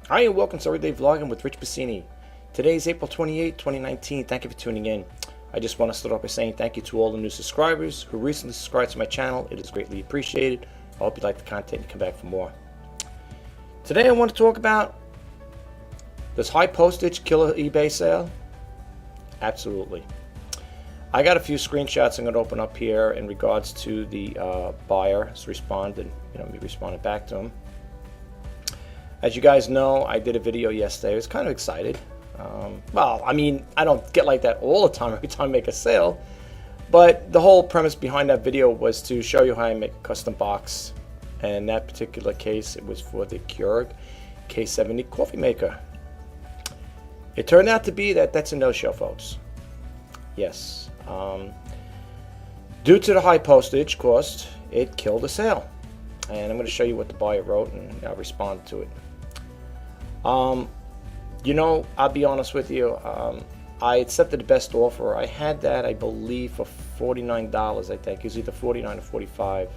Hi and welcome to Everyday Vlogging with Rich Pasini. Today is April 28, 2019. Thank you for tuning in. I just want to start off by saying thank you to all the new subscribers who recently subscribed to my channel. It is greatly appreciated. I hope you like the content and come back for more. Today I want to talk about, does high postage kill an eBay sale? Absolutely. I got a few screenshots I'm going to open up here in regards to the buyer's responded, me responding back to him. As you guys know, I did a video yesterday. I was kind of excited. Well, I mean, I don't get like that all the time every time I make a sale. But the whole premise behind that video was to show you how I make a custom box. And in that particular case, it was for the Keurig K70 coffee maker. It turned out to be that that's a no-show, folks. Yes. Due to the high postage cost, it killed the sale. And I'm going to show you what the buyer wrote, and I'll respond to it. I'll be honest with you. I accepted the best offer. I had that, I believe, for $49. I think it was either $49 or $45.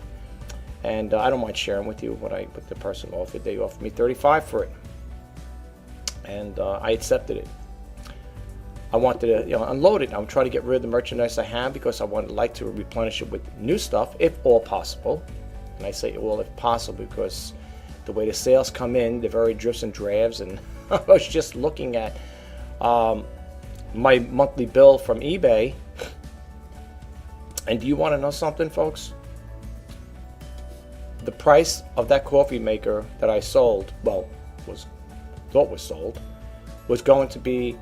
And I don't mind sharing with you what the person offered. They offered me $35 for it, and I accepted it. I wanted to, unload it. I'm trying to get rid of the merchandise I have because I would like to replenish it with new stuff, if all possible. And I say all if possible because the way the sales come in, they're very dribs and drabs. And I was just looking at my monthly bill from eBay. And do you want to know something, folks? The price of that coffee maker that I sold, thought was sold, was going to be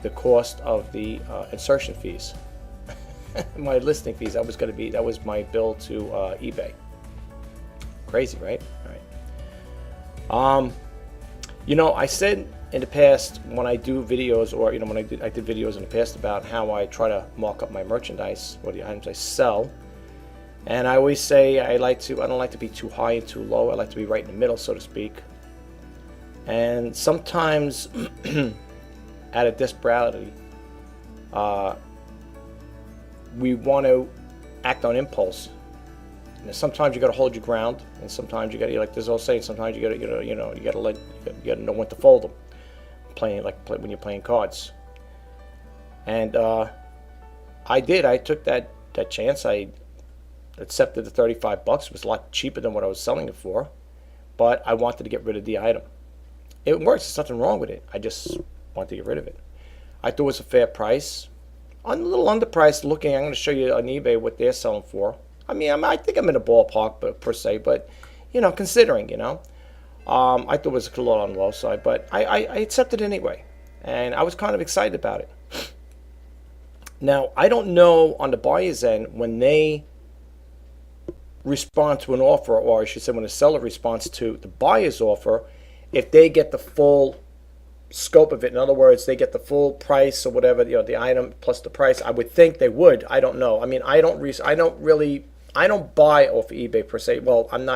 the cost of the insertion fees. My listing fees, that was my bill to eBay. Crazy, right? All right. I said in the past when I do videos, or when I did videos in the past about how I try to mark up my merchandise or the items I sell, and I always say I don't like to be too high and too low. I like to be right in the middle, so to speak. And sometimes, out of desperation, we want to act on impulse. Sometimes you got to hold your ground, and sometimes you got to, like this old saying, sometimes you got to, you got to know when to fold them. When you're playing cards. And I did. I took that chance. I accepted the $35. It was a lot cheaper than what I was selling it for, but I wanted to get rid of the item. It works. There's nothing wrong with it. I just wanted to get rid of it. I thought it was a fair price. A little underpriced looking. I'm going to show you on eBay what they're selling for. I mean, I think I'm in a ballpark, but per se, but considering, I thought it was a little on the low side, but I accepted it anyway, and I was kind of excited about it. Now, I don't know on the buyer's end when they respond to an offer, or I should say when the seller responds to the buyer's offer, if they get the full scope of it. In other words, they get the full price or whatever, the item plus the price. I would think they would. I don't know. I mean, I don't buy off eBay per se. Well, I'm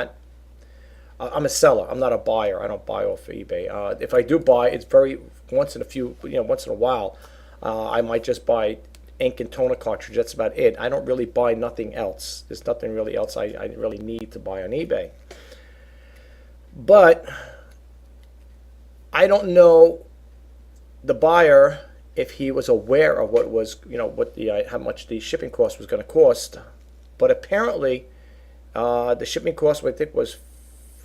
a seller. I'm not a buyer. I don't buy off eBay. If I do buy, it's very once in a while. I might just buy ink and toner cartridge. That's about it. I don't really buy nothing else. There's nothing really else I really need to buy on eBay. But I don't know the buyer if he was aware of what was, how much the shipping cost was going to cost. But apparently, the shipping cost, I think, was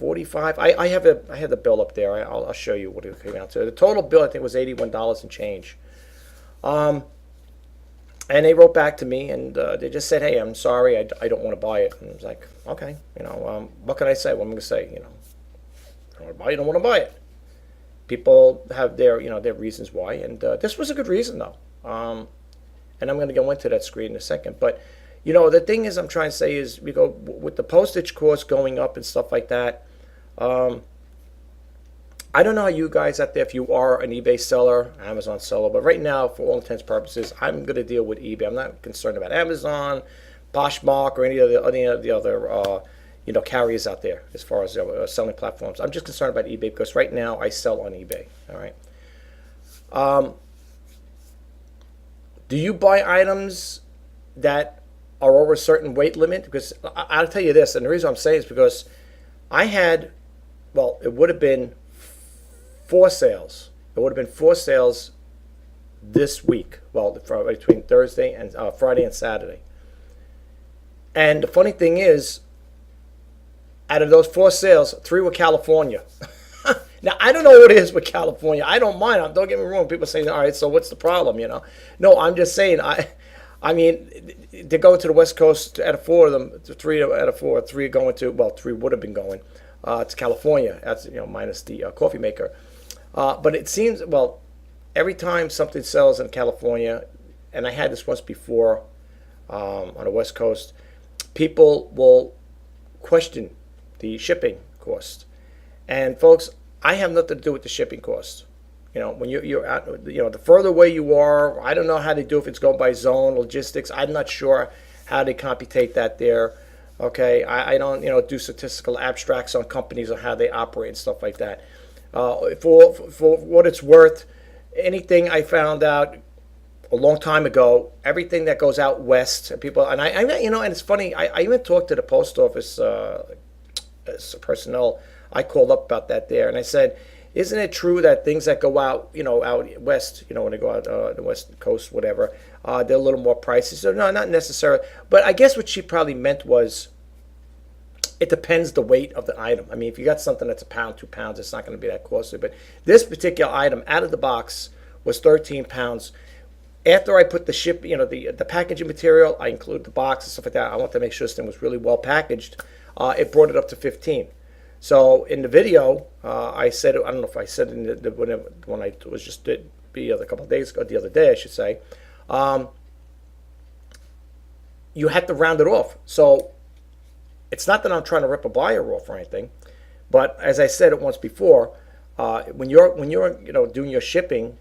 $45. I have the bill up there. I'll show you what it came out to. The total bill, I think, was $81 and change. And they wrote back to me, and they just said, "Hey, I'm sorry, I don't want to buy it." And I was like, "Okay, what can I say? What am I going to say? I don't want to buy it. I don't want to buy it." People have their reasons why, and this was a good reason though. And I'm going to go into that screen in a second. But the thing is, I'm trying to say is, with the postage costs going up and stuff like that. I don't know how you guys out there, if you are an eBay seller, Amazon seller, but right now, for all intents and purposes, I'm going to deal with eBay. I'm not concerned about Amazon, Poshmark, or any of the other carriers out there as far as selling platforms. I'm just concerned about eBay because right now I sell on eBay. All right. Do you buy items that are over a certain weight limit? Because I'll tell you this, and the reason I'm saying is because I had, it would have been 4 sales. There would have been 4 sales this week. Well, between Thursday and Friday and Saturday. And the funny thing is, out of those 4 sales, 3 were California. Now, I don't know what it is with California. I don't mind. Don't get me wrong. People say, all right, so what's the problem, you know? No, I'm just saying, I mean, they're going to the West Coast out of 4 of them, 3 out of 4, 3 are going to, well, 3 would have been going to California. That's, minus the coffee maker. But it seems, well, every time something sells in California, and I had this once before on the West Coast, people will question the shipping cost. And folks, I have nothing to do with the shipping cost. When you're out, the further away you are, I don't know how they do, if it's going by zone, logistics. I'm not sure how they computate that there. Okay, I don't, do statistical abstracts on companies or how they operate and stuff like that. For what it's worth, anything I found out a long time ago, everything that goes out west, and people, and and it's funny, I even talked to the post office personnel. I called up about that there, and I said, isn't it true that things that go out, out west, when they go out the west coast, whatever, they're a little more pricey? So no, not necessarily. But I guess what she probably meant was, it depends the weight of the item. I mean, if you got something that's a pound, 2 pounds, it's not going to be that costly. But this particular item out of the box was 13 pounds. After I put the the packaging material, I include the box and stuff like that. I want to make sure this thing was really well packaged. It brought it up to 15. So in the video, I said, I don't know if I said in when I was just a couple of days ago, the other day, I should say, you had to round it off. So it's not that I'm trying to rip a buyer off or anything, but as I said it once before, when you're doing your shipping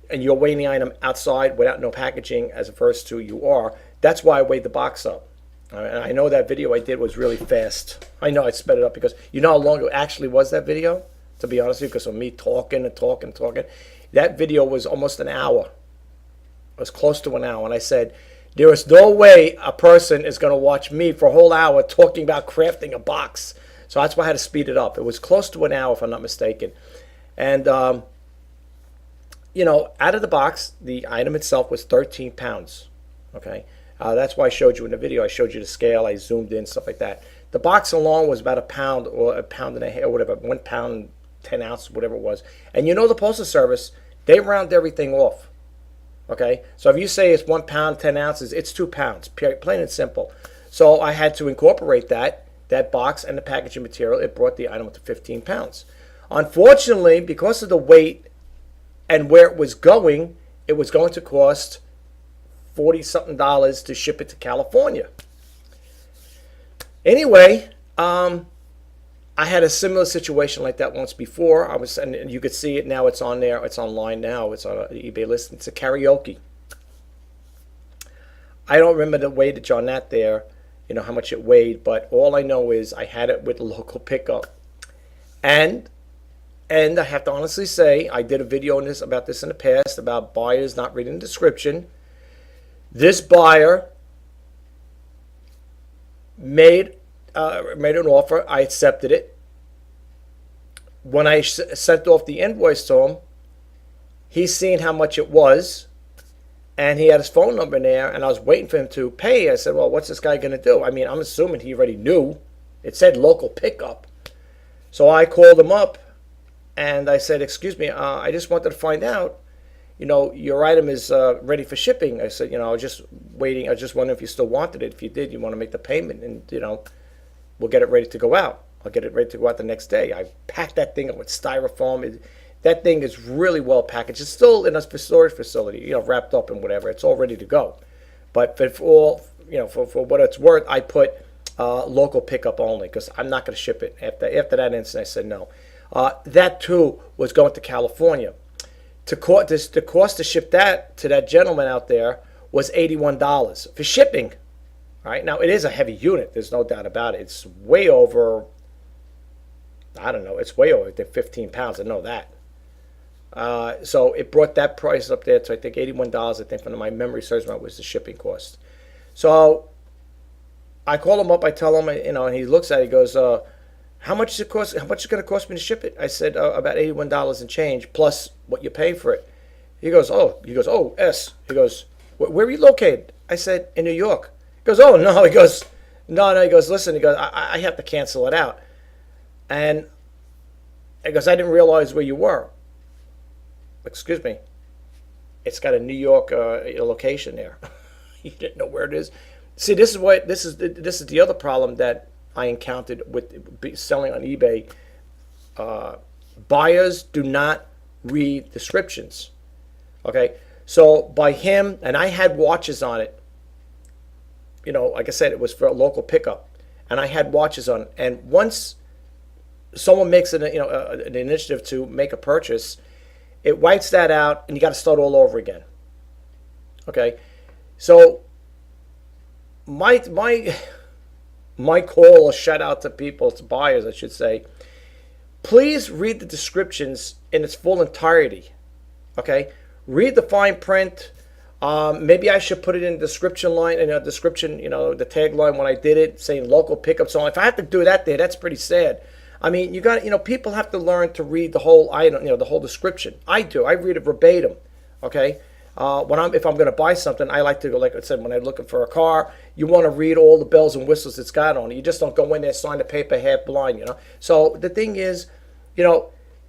and you're weighing the item outside without no packaging, as opposed to you are, that's why I weighed the box up. And I know that video I did was really fast. I know I sped it up because you know how long it actually was, that video? To be honest with you, because of me talking and talking and talking. That video was almost an hour. It was close to an hour. And I said, there is no way a person is going to watch me for a whole hour talking about crafting a box. So that's why I had to speed it up. It was close to an hour, if I'm not mistaken. And, out of the box, the item itself was 13 pounds. Okay? That's why I showed you in the video. I showed you the scale. I zoomed in, stuff like that. The box alone was about a pound or a pound and a half, or whatever, 1 pound, 10 ounces, whatever it was. And the Postal Service, they round everything off. Okay? So if you say it's 1 pound, 10 ounces, it's 2 pounds, plain and simple. So I had to incorporate that box and the packaging material. It brought the item up to 15 pounds. Unfortunately, because of the weight and where it was going to cost $40-something to ship it to California. Anyway, I had a similar situation like that once before. And you could see it now. It's on there. It's online now. It's on the eBay list. It's a karaoke. I don't remember the weightage on that there, how much it weighed, but all I know is I had it with a local pickup. And I have to honestly say, I did a video about this in the past, about buyers not reading the description. This buyer made an offer. I accepted it. When I sent off the invoice to him, he's seen how much it was, and he had his phone number in there, and I was waiting for him to pay. I said, well, what's this guy going to do? I mean, I'm assuming he already knew. It said local pickup. So I called him up, and I said, excuse me, I just wanted to find out, your item is ready for shipping. I said, I was just waiting. I was just wondering if you still wanted it. If you did, you want to make the payment, and, we'll get it ready to go out. I'll get it ready to go out the next day. I packed that thing up with styrofoam. That thing is really well packaged. It's still in a storage facility, wrapped up and whatever. It's all ready to go. But for what it's worth, I put local pickup only because I'm not going to ship it. After that incident, I said no. That too was going to California. The cost to ship that to that gentleman out there was $81 for shipping. All right, now it is a heavy unit. There's no doubt about it. It's way over. I don't know. It's way over 15 pounds. I know that. So it brought that price up there to I think $81. I think, from my memory serves me, was the shipping cost. So I call him up. I tell him, and he looks at it. He goes, how much does it cost? How much is it going to cost me to ship it? I said, about $81 and change plus what you pay for it. He goes, oh, S. He goes, where are you located? I said, in New York. He goes, oh, no. He goes, no. He goes, listen. He goes, I have to cancel it out. And he goes, I didn't realize where you were. Excuse me. It's got a New York location there. You didn't know where it is. See, this is the other problem that I encountered with selling on eBay. Buyers do not read descriptions. Okay, so by him, and I had watches on it. You know, like I said, it was for a local pickup, and I had watches on it. And once someone makes an initiative to make a purchase, it wipes that out, and you got to start all over again. Okay, so my call or shout out to people, to buyers, I should say, please read the descriptions in its full entirety. Okay, read the fine print. Maybe I should put it in the description line, in a description, the tagline when I did it, saying local pickup. So if I have to do that there, that's pretty sad. I mean, you got, people have to learn to read the whole item, the whole description. I do. I read it verbatim. Okay. If I'm going to buy something, I like to go, like I said, when I'm looking for a car, you want to read all the bells and whistles it's got on it. You just don't go in there, sign the paper half blind, So the thing is,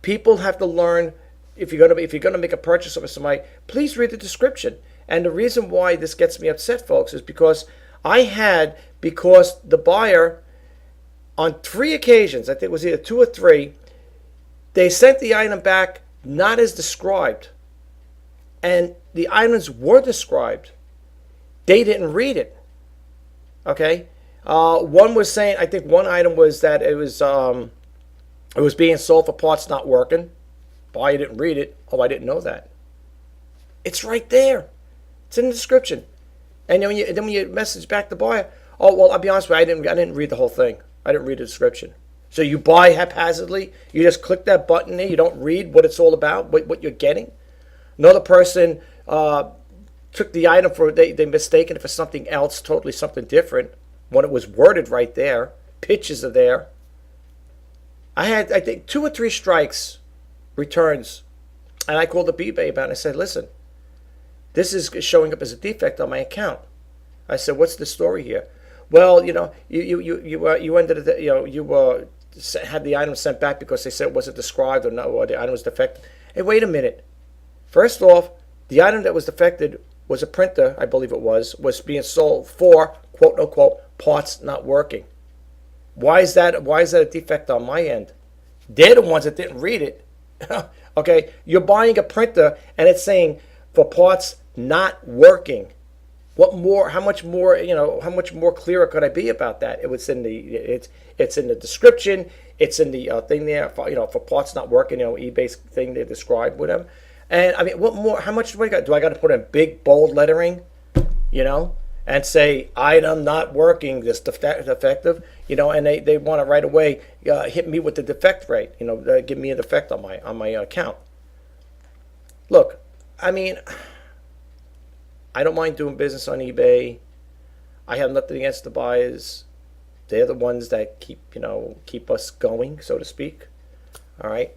people have to learn, if you're going to make a purchase of somebody, please read the description. And the reason why this gets me upset, folks, is because the buyer, on 3 occasions, I think it was either 2 or 3, they sent the item back not as described. And the items were described. They didn't read it. Okay? One was saying, I think one item was that it was being sold for parts not working. Buyer didn't read it. Oh, I didn't know that. It's right there. It's in the description. And then when you message back the buyer, oh, well, I'll be honest with you, I didn't read the whole thing. I didn't read the description. So you buy haphazardly. You just click that button there. You don't read what it's all about, what you're getting. Another person took the item they mistaken it for something else, totally something different, when it was worded right there. Pictures are there. I had, I think, 2 or 3 strikes, returns, and I called the eBay about it and I said, listen, this is showing up as a defect on my account. I said, what's the story here? Well, you ended it, you had the item sent back because they said it wasn't described or the item was defective. Hey, wait a minute. First off, the item that was defected was a printer, I believe it was being sold for, quote unquote, parts not working. Why is that a defect on my end? They're the ones that didn't read it. Okay, you're buying a printer and it's saying for parts not working. What more? How much more? How much more clearer could I be about that? It's in the description. It's in the thing there. For parts not working. eBay's thing they describe with them. And I mean, what more? How much do I got? Do I got to put in big bold lettering? And say item not working, this defective. And they want to right away hit me with the defect rate. Give me a defect on my account. Look, I mean, I don't mind doing business on eBay. I have nothing against the buyers. They're the ones that keep us going, so to speak. All right.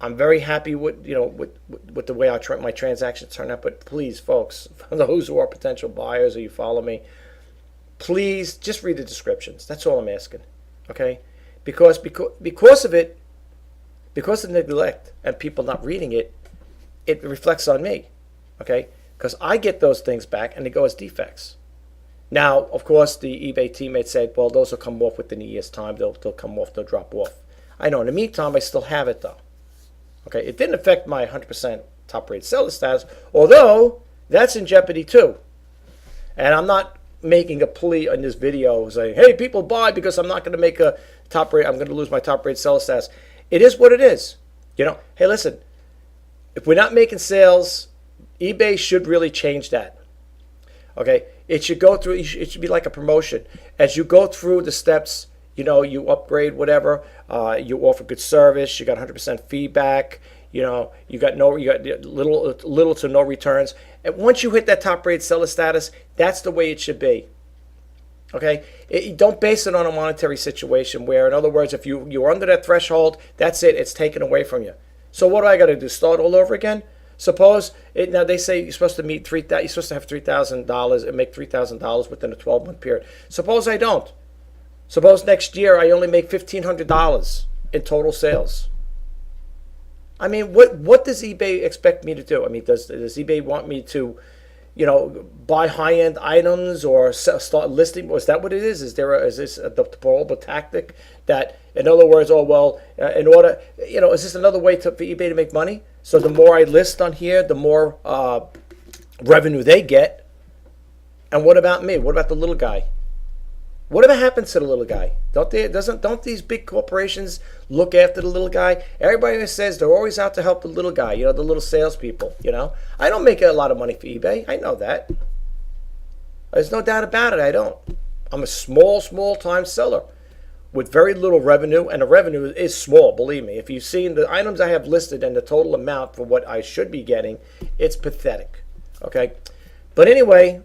I'm very happy with the way my transactions turn out. But please, folks, for those who are potential buyers or you follow me, please just read the descriptions. That's all I'm asking. Okay? Because of it, because of neglect and people not reading it, it reflects on me. Okay? Because I get those things back and they go as defects. Now, of course, the eBay teammate said, well, those will come off within a year's time. They'll come off. They'll drop off. I know. In the meantime, I still have it, though. Okay, it didn't affect my 100% top-rated seller status, although that's in jeopardy too. And I'm not making a plea in this video saying, hey, people buy because I'm not going to make a top-rate, I'm going to lose my top-rated seller status. It is what it is. Hey, listen, if we're not making sales, eBay should really change that. Okay, it should go through, it should be like a promotion. As you go through the steps, you upgrade whatever, you offer good service, you got 100% feedback, you got little to no returns. And once you hit that top-rated seller status, that's the way it should be. Okay, don't base it on a monetary situation where, in other words, if you're under that threshold, that's it. It's taken away from you. So what do I got to do? Start all over again? Suppose now they say you're supposed to meet you're supposed to have $3,000 and make $3,000 within a 12-month period. Suppose I don't. Suppose next year I only make $1,500 in total sales. I mean, what does eBay expect me to do? I mean, does eBay want me to, buy high-end items or start listing? Is that what it is? Is this a deployable tactic that, in other words, in order, is this another way for eBay to make money? So the more I list on here, the more revenue they get. And what about me? What about the little guy? Whatever happens to the little guy? Don't these big corporations look after the little guy? Everybody says they're always out to help the little guy, the little salespeople, I don't make a lot of money for eBay. I know that. There's no doubt about it. I don't. I'm a small time seller with very little revenue, and the revenue is small, believe me. If you've seen the items I have listed and the total amount for what I should be getting, it's pathetic. Okay? But anyway,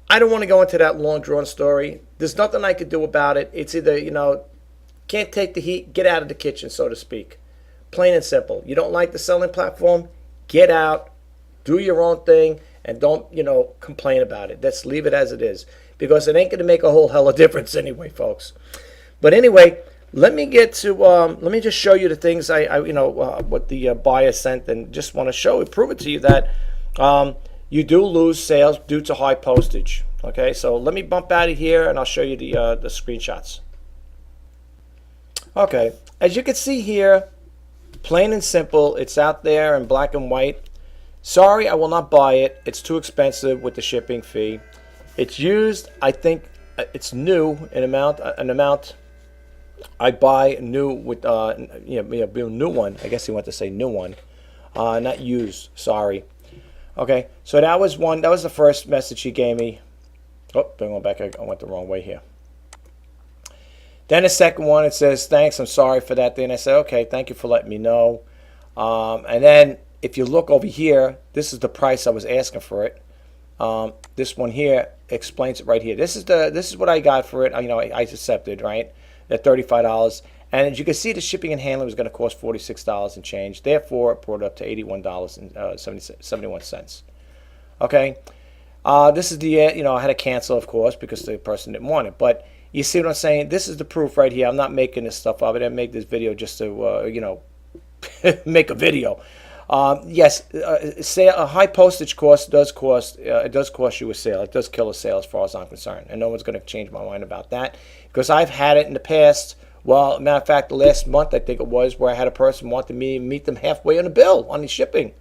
I don't want to go into that long drawn story. There's nothing I could do about it. It's either, can't take the heat, get out of the kitchen, so to speak. Plain and simple. You don't like the selling platform? Get out, do your own thing, and don't, complain about it. Let's leave it as it is, because it ain't going to make a whole hell of difference anyway, folks. But anyway, let me get to, let me just show you the things what the buyer sent, and just want to prove it to you that you do lose sales due to high postage. Okay, so let me bump out of here and I'll show you the screenshots. Okay, as you can see here, plain and simple, it's out there in black and white. Sorry, I will not buy it. It's too expensive with the shipping fee. It's used, I think it's new in an amount I buy new with, new one. I guess he wanted to say new one, not used, sorry. Okay, so that was one. That was the first message he gave me. Oh, going back. I went the wrong way here. Then the second one, it says, thanks, I'm sorry for that. Then I said, okay, thank you for letting me know. And then if you look over here, this is the price I was asking for it. This one here explains it right here. This is what I got for it. I accepted, right, at $35. And as you can see, the shipping and handling was going to cost $46 and change. Therefore, it brought it up to $81.71. Okay. This is the, I had to cancel, of course, because the person didn't want it. But you see what I'm saying? This is the proof right here. I'm not making this stuff up. I didn't make this video just to, make a video. Yes, say a high postage cost does cost you a sale. It does kill a sale as far as I'm concerned. And no one's going to change my mind about that, because I've had it in the past. Well, matter of fact, the last month, I think it was, where I had a person wanted me to meet them halfway on the bill on the shipping.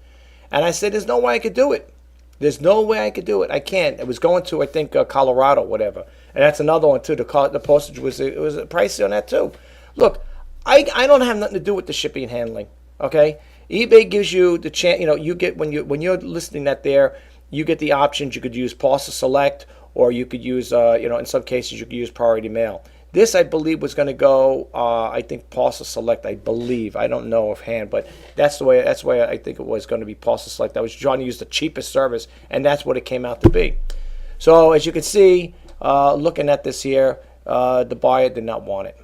And I said, there's no way I could do it. There's no way I could do it. I can't. It was going to, I think, Colorado, whatever. And that's another one, too. The postage was pricey on that, too. Look, I don't have nothing to do with the shipping and handling, okay? eBay gives you the chance, you get, when you're listing that there, you get the options. You could use Parcel Select, or you could use, in some cases, you could use Priority Mail. This, I believe, was going to go, I think, Parcel Select, I believe. I don't know offhand, but that's the way I think it was going to be, Parcel Select. I was trying to use the cheapest service, and that's what it came out to be. So, as you can see, looking at this here, the buyer did not want it.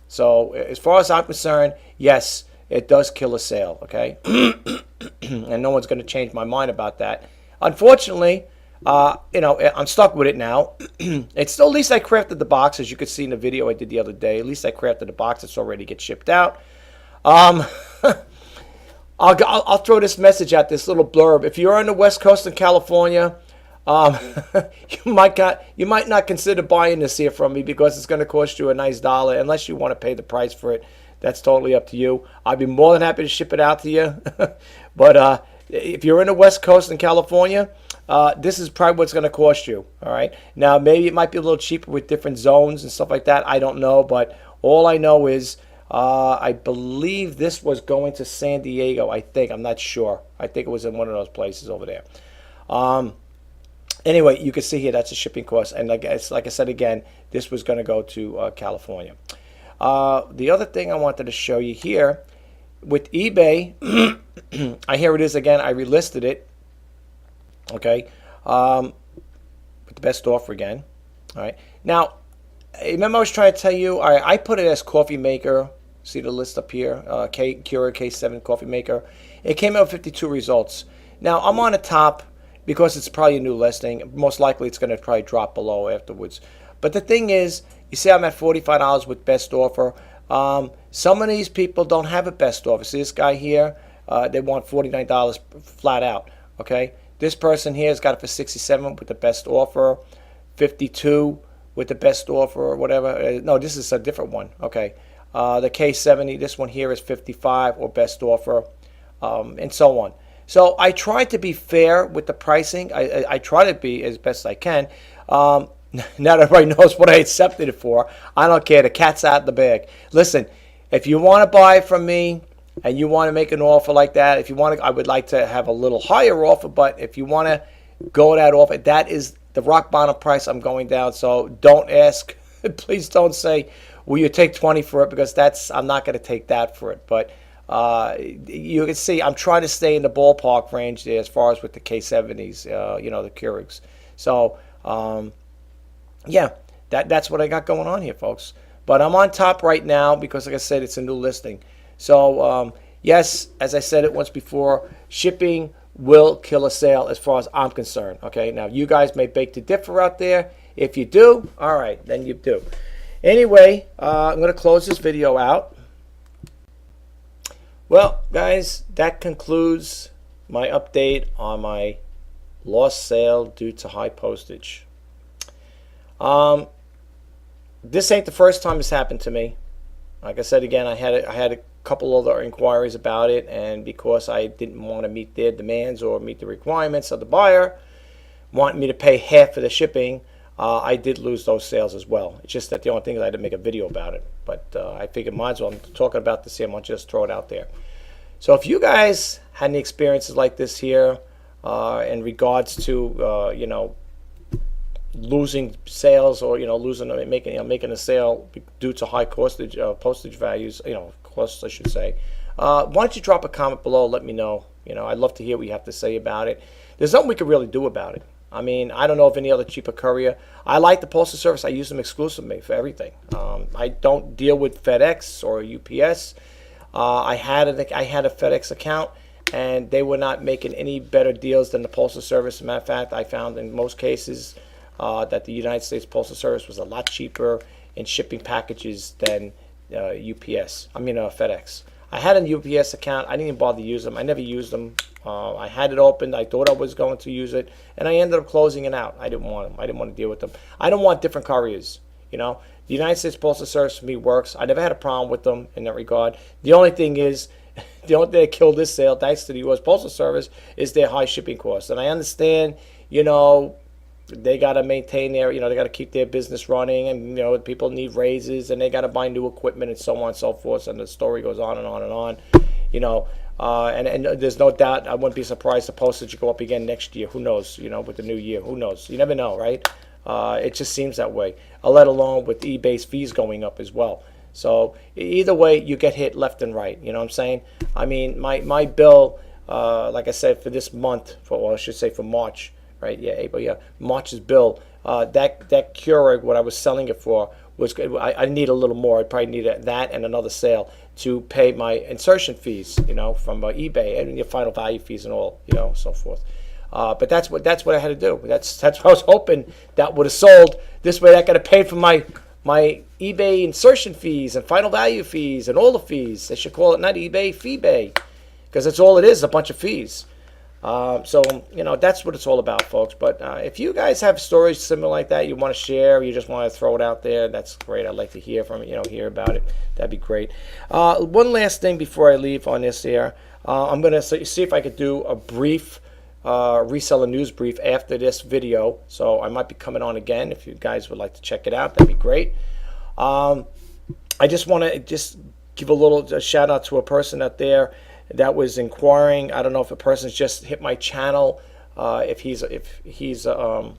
So, as far as I'm concerned, yes, it does kill a sale, okay? And no one's going to change my mind about that. Unfortunately, I'm stuck with it now. It's still, at least I crafted the box, as you could see in the video I did the other day. At least I crafted the box. It's already get shipped out. I'll throw this message out, this little blurb. If you're on the West Coast in California, you might not consider buying this here from me, because it's going to cost you a nice $1, unless you want to pay the price for it. That's totally up to you. I'd be more than happy to ship it out to you. But if you're in the West Coast in California, this is probably what's going to cost you. All right. Now, maybe it might be a little cheaper with different zones and stuff like that. I don't know. But all I know is I believe this was going to San Diego. I think. I'm not sure. I think it was in one of those places over there. Anyway, you can see here that's a shipping cost. And like I said again, this was going to go to California. The other thing I wanted to show you here with eBay, here it is again. I relisted it. Okay, with the best offer again. All right. Now, remember I was trying to tell you, I put it as coffee maker. See the list up here, Keurig K7 coffee maker. It came out with 52 results. Now I'm on the top because it's probably a new listing. Most likely it's going to probably drop below afterwards. But the thing is, you see I'm at $45 with best offer. Some of these people don't have a best offer. See this guy here, they want $49 flat out. Okay, this person here has got it for 67 with the best offer, 52 with the best offer or whatever. No, this is a different one. Okay, the K70, this one here is 55 or best offer, and so on. So I try to be fair with the pricing. I try to be as best I can. Now that everybody knows what I accepted it for, I don't care. The cat's out of the bag. Listen, if you want to buy from me and you want to make an offer like that, if you want to, I would like to have a little higher offer, but if you want to go that offer, that is the rock bottom price I'm going down. So don't ask. Please don't say, will you take 20 for it? Because I'm not going to take that for it. But you can see I'm trying to stay in the ballpark range there as far as with the K70s, the Keurigs. So, yeah, that's what I got going on here, folks. But I'm on top right now because, like I said, it's a new listing. So, yes, as I said it once before, shipping will kill a sale as far as I'm concerned. Okay, now you guys may beg to differ out there. If you do, all right, then you do. Anyway, I'm going to close this video out. Well, guys, that concludes my update on my lost sale due to high postage. This ain't the first time this happened to me. Like I said again, I had a couple other inquiries about it, and because I didn't want to meet their demands or meet the requirements of the buyer, wanting me to pay half of the shipping, I did lose those sales as well. It's just that the only thing is I had to make a video about it. But I figured might as well, I'm talking about this here, I might just throw it out there. So if you guys had any experiences like this here in regards to, losing sales or, making a sale due to high postage values, costs, I should say, why don't you drop a comment below, let me know. I'd love to hear what you have to say about it. There's nothing we could really do about it. I mean, I don't know of any other cheaper courier. I like the Postal Service. I use them exclusively for everything. I don't deal with FedEx or UPS. I had a FedEx account, and they were not making any better deals than the Postal Service. As a matter of fact, I found in most cases that the United States Postal Service was a lot cheaper in shipping packages than FedEx. I had a UPS account. I didn't even bother to use them. I never used them. I had it opened. I thought I was going to use it, and I ended up closing it out. I didn't want them. I didn't want to deal with them. I don't want different couriers. The United States Postal Service for me works. I never had a problem with them in that regard. The only thing is, the only thing that killed this sale, thanks to the U.S. Postal Service, is their high shipping costs. And I understand, they got to maintain their, they got to keep their business running, and people need raises, and they got to buy new equipment and so on and so forth, and the story goes on and on and on. And there's no doubt I wouldn't be surprised the postage will go up again next year. Who knows? With the new year, who knows? You never know, right? It just seems that way. Let alone with eBay's fees going up as well. So either way, you get hit left and right. You know what I'm saying? I mean, my bill, like I said, for this month, I should say for March. Right? Yeah, April. Yeah, March's bill. That Keurig, what I was selling it for, was I need a little more. I probably need that and another sale to pay my insertion fees, from eBay and your final value fees and all, so forth. But that's what I had to do. That's what I was hoping that would have sold. This way, I got to pay for my eBay insertion fees and final value fees and all the fees. They should call it not eBay, FeeBay, because that's all it is, a bunch of fees. So that's what it's all about, folks. But if you guys have stories similar like that you want to share, or you just want to throw it out there, that's great. I'd like to hear from it, hear about it. That'd be great. One last thing before I leave on this here. I'm going to see if I could do a brief reseller news brief after this video. So I might be coming on again. If you guys would like to check it out, that'd be great. I just want to give a shout out to a person out there that was inquiring. I don't know if a person's just hit my channel, if he's a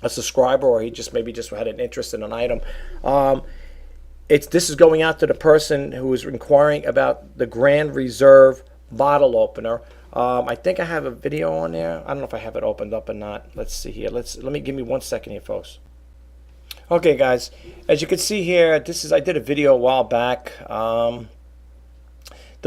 subscriber, or he maybe just had an interest in an item. This is going out to the person who was inquiring about the Grand Reserve bottle opener. I think I have a video on there. I don't know if I have it opened up or not. Let's see here. Give me 1 second here, folks. Okay, guys, as you can see here, I did a video a while back. The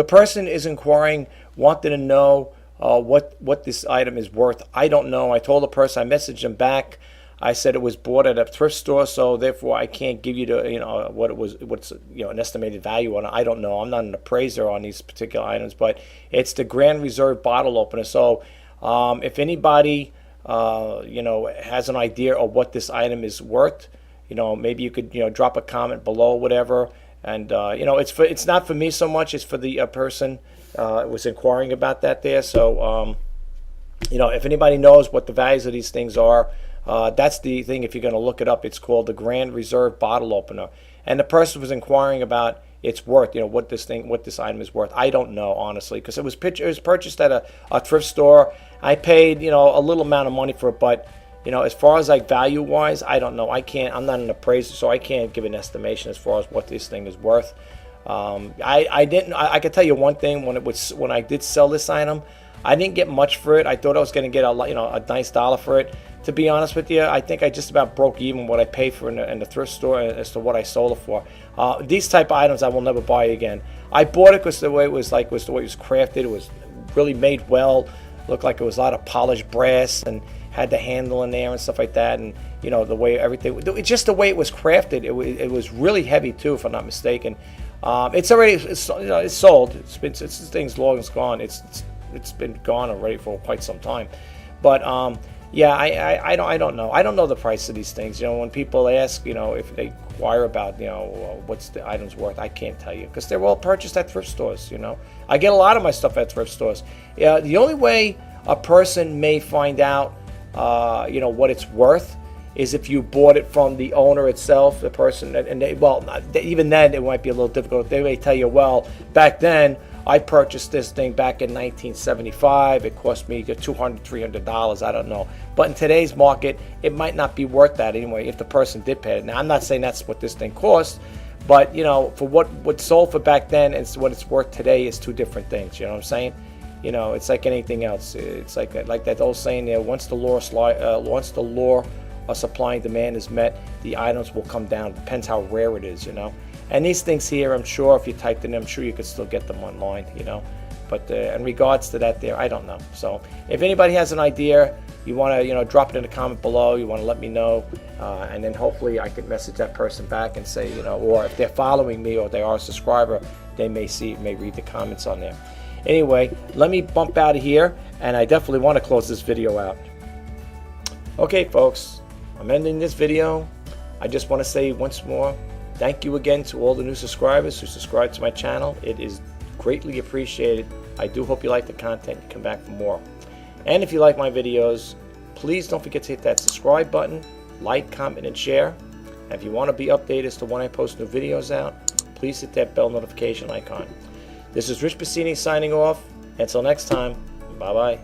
person is inquiring, wanted to know what this item is worth. I don't know. I told the person, I messaged them back. I said it was bought at a thrift store, so therefore I can't give you the what's an estimated value on it. I don't know. I'm not an appraiser on these particular items, but it's the Grand Reserve bottle opener. So if anybody has an idea of what this item is worth, maybe you could drop a comment below, whatever. And it's not for me so much. It's for the person was inquiring about that there. So if anybody knows what the values of these things are, that's the thing. If you're going to look it up, it's called the Grand Reserve bottle opener. And the person was inquiring about its worth. What this item is worth. I don't know, honestly, because it was purchased at a thrift store. I paid a little amount of money for it, but as far as like value wise, I don't know. I'm not an appraiser, so I can't give an estimation as far as what this thing is worth. I could tell you one thing: when I did sell this item, I didn't get much for it. I thought I was going to get a nice dollar for it. To be honest with you, I think I just about broke even what I paid for in the thrift store as to what I sold it for. These type of items I will never buy again. I bought it because the way it was the way it was crafted. It was really made well. Looked like it was a lot of polished brass and had the handle in there and stuff like that. And the way everything, just the way it was crafted, it was really heavy too, if I'm not mistaken. It's sold. This thing's long as gone. It's been gone already for quite some time. But yeah, I don't know. I don't know the price of these things. When people ask, if they inquire about, what's the item's worth, I can't tell you because they're all purchased at thrift stores. I get a lot of my stuff at thrift stores. Yeah, the only way a person may find out, what it's worth is if you bought it from the owner itself, the person, and even then it might be a little difficult. They may tell you, well, back then I purchased this thing back in 1975. It cost me $200, $300. I don't know. But in today's market, it might not be worth that anyway if the person did pay it. Now, I'm not saying that's what this thing costs, but for what sold for back then and what it's worth today is two different things. You know what I'm saying? It's like anything else. It's like that old saying there: once the law of supply and demand is met, the items will come down. Depends how rare it is. And these things here, I'm sure if you typed in, I'm sure you could still get them online, But in regards to that there, I don't know. So if anybody has an idea, you want to, drop it in the comment below, you want to let me know, and then hopefully I can message that person back and say, or if they're following me or they are a subscriber, they may read the comments on there. Anyway, let me bump out of here, and I definitely want to close this video out. Okay, folks, I'm ending this video. I just want to say once more, thank you again to all the new subscribers who subscribe to my channel. It is greatly appreciated. I do hope you like the content and come back for more. And if you like my videos, please don't forget to hit that subscribe button, like, comment, and share. And if you want to be updated as to when I post new videos out, please hit that bell notification icon. This is Rich Pasini signing off. Until next time, bye-bye.